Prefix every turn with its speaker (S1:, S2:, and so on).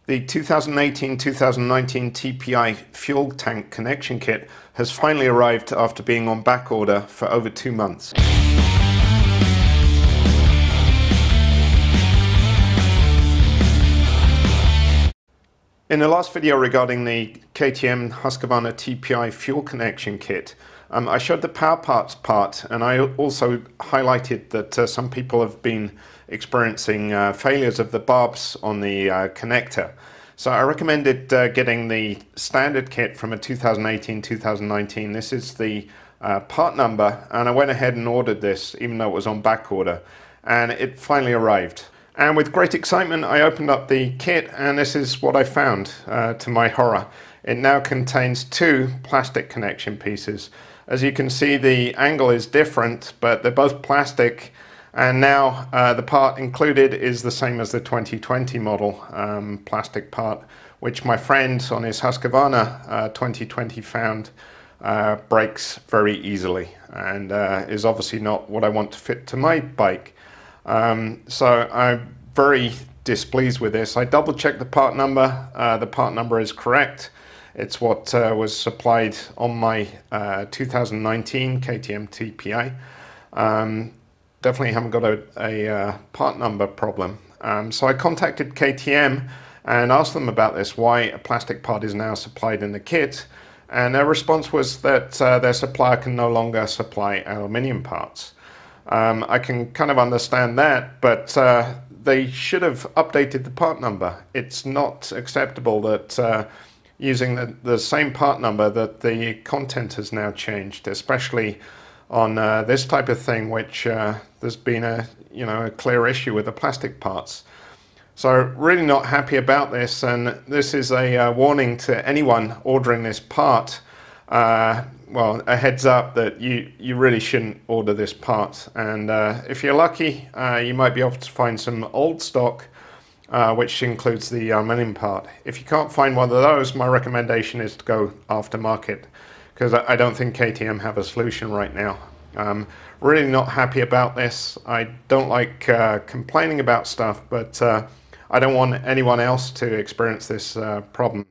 S1: The 2018-2019 TPI fuel tank connection kit has finally arrived after being on back order for over 2 months. In the last video regarding the KTM Husqvarna TPI fuel connection kit, I showed the power parts part, and I also highlighted that some people have been experiencing failures of the barbs on the connector. So I recommended getting the standard kit from a 2018-2019. This is the part number, and I went ahead and ordered this even though it was on back order, and it finally arrived. And with great excitement I opened up the kit, and this is what I found, to my horror. It now contains 2 plastic connection pieces. As you can see, the angle is different, but they're both plastic, and now the part included is the same as the 2020 model plastic part, which my friend on his Husqvarna 2020 found breaks very easily, and is obviously not what I want to fit to my bike. So I'm very displeased with this. I double checked the part number. The part number is correct. It's what was supplied on my 2019 KTM TPI. Definitely haven't got a part number problem. So I contacted KTM and asked them about this, why a plastic part is now supplied in the kit. And their response was that their supplier can no longer supply aluminium parts. I can kind of understand that, but they should have updated the part number. It's not acceptable that using the same part number that the content has now changed, especially on this type of thing, which there's been a clear issue with the plastic parts. So really not happy about this, and this is a warning to anyone ordering this part. Well, a heads up that you really shouldn't order this part, and if you're lucky you might be able to find some old stock which includes the aluminium part. If you can't find one of those, my recommendation is to go aftermarket, because I don't think KTM have a solution right now. Really not happy about this. I don't like complaining about stuff, but I don't want anyone else to experience this problem.